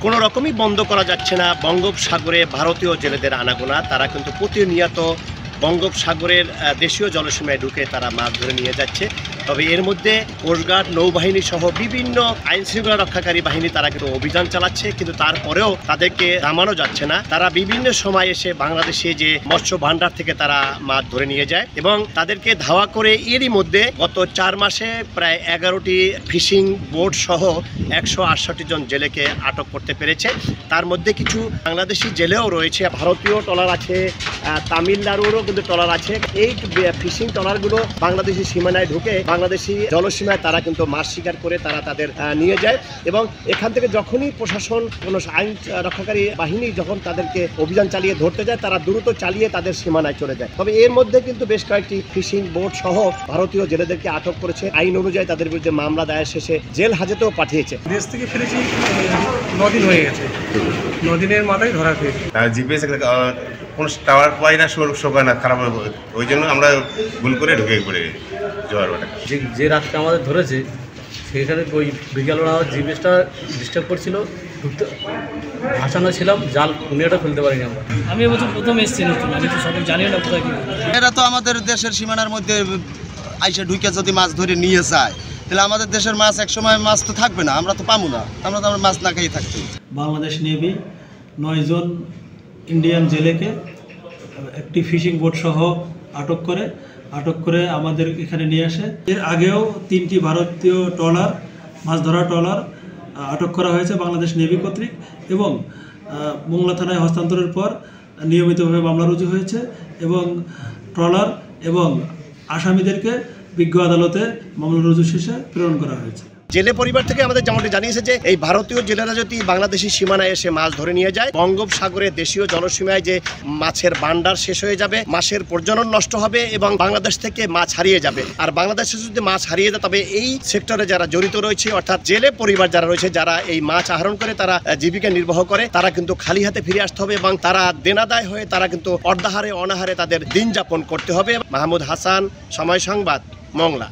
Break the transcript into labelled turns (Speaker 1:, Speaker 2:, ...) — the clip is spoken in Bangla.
Speaker 1: কোনো রকমই বন্ধ করা যাচ্ছে না বঙ্গোপসাগরে ভারতীয় জেলেদের আনাগোনা। তারা কিন্তু প্রতিনিয়ত বঙ্গোপসাগরের দেশীয় জলসীমায় ঢুকে তারা মাছ ধরে নিয়ে যাচ্ছে। তবে এর মধ্যে কোস্টগার্ড, নৌবাহিনী সহ বিভিন্ন আইন শৃঙ্খলা রক্ষাকারী বাহিনী তারা কিন্তু অভিযান চালাচ্ছে, কিন্তু তারপরেও তাদেরকে থামানো যাচ্ছে না। তারা বিভিন্ন সময় এসে বাংলাদেশে যে মৎস্য ভান্ডার থেকে তারা মাছ ধরে নিয়ে যায় এবং তাদেরকে ধাওয়া করে এরই মধ্যে গত 4 মাসে প্রায় 11টি ফিশিং বোট সহ 168 জন জেলেকে আটক করতে পেরেছে। তার মধ্যে কিছু বাংলাদেশি জেলেও রয়েছে, ভারতীয় ট্রলার আছে, তামিলনাড়ুরও কিন্তু ট্রলার আছে। এই ফিশিং ট্রলারগুলো বাংলাদেশি সীমানায় ঢুকে বাংলাদেশি জলসীমায় তারা কিন্তু মাছ শিকার করে তারা তাদের নিয়ে যায় এবং এখান থেকে যখনই প্রশাসন কোনো আইন রক্ষাকারী বাহিনী যখন তাদেরকে অভিযান চালিয়ে ধরতে যায়, তারা দ্রুত চালিয়ে তাদের সীমানায় চলে যায়। তবে এর মধ্যে কিন্তু বেশ কয়েকটি ফিশিং বোট সহ ভারতীয় জেলেদেরকে আটক করেছে। আইন অনুযায়ী তাদের বিরুদ্ধে মামলা দায়ের শেষে জেল হাজতেও পাঠিয়েছে।
Speaker 2: দেশ থেকে ফিরেছি 9 দিন হয়ে গেছে, 9 দিনের মাথায় ধরা খেয়েছি।
Speaker 3: জিপিএস কোনো টাওয়ার পাই না, শোকায় না, খারাপ হবে, ওই জন্য আমরা ভুল করে ঢুকে পড়ে জোয়ারভাটা।
Speaker 4: যে রাতটা আমাদের ধরেছে সেখানে ওই বিকেলবেলা জিপিএসটা ডিস্টার্ব করছিল, ভাসানো ছিলাম, জাল কুনিয়াটা ফেলতে পারিনি আমরা।
Speaker 5: আমি এবছর প্রথম এসেছি নতুন, আমি তো সঠিক জানিও না কোথায় কি।
Speaker 6: এরা তো আমাদের দেশের সীমানার মধ্যে আইসা ঢুকে যদি মাছ ধরে নিয়ে যায়, তাহলে আমাদের দেশের মাছ একসময় মাছ তো থাকবে না, আমরা তো পাবো না, আমরা তো মাছ না খেয়ে থাকতে।
Speaker 7: বাংলাদেশ নেভি 9 জন ইন্ডিয়ান জেলেকে একটি ফিশিং বোট সহ আটক করে আমাদের এখানে নিয়ে আসে। এর আগেও 3টি ভারতীয় ট্রলার, মাছ ধরা ট্রলার আটক করা হয়েছে বাংলাদেশ নেভি কর্তৃক এবং মোংলা থানায় হস্তান্তরের পর নিয়মিতভাবে মামলা রুজু হয়েছে এবং ট্রলার এবং আসামিদেরকে বিজ্ঞ আদালতে মামলা রুজু শেষে প্রেরণ করা হয়েছে।
Speaker 1: জেলে পরিবার থেকে আমাদের যেমনটি জানিয়েছে যে এই ভারতীয় জেলেরা যদি বাংলাদেশি সীমানায় এসে মাছ ধরে নিয়ে যায়, বঙ্গোপসাগরে দেশীয় জলসীমায় যে মাছের ভান্ডার শেষ হয়ে যাবে, মাছের প্রজনন নষ্ট হবে এবং বাংলাদেশ থেকে মাছ হারিয়ে যাবে। আর বাংলাদেশে যদি মাছ হারিয়ে যায় তবে এই সেক্টরে যারা জড়িত রয়েছে, অর্থাৎ জেলে পরিবার যারা রয়েছে, যারা এই মাছ আহরণ করে তারা জীবিকা নির্বাহ করে, তারা কিন্তু খালি হাতে ফিরে আসতে হবে এবং তারা দেনাদায় হয়ে তারা কিন্তু অর্ধাহারে অনাহারে তাদের দিন যাপন করতে হবে। মাহমুদ হাসান, সময় সংবাদ, মংলা।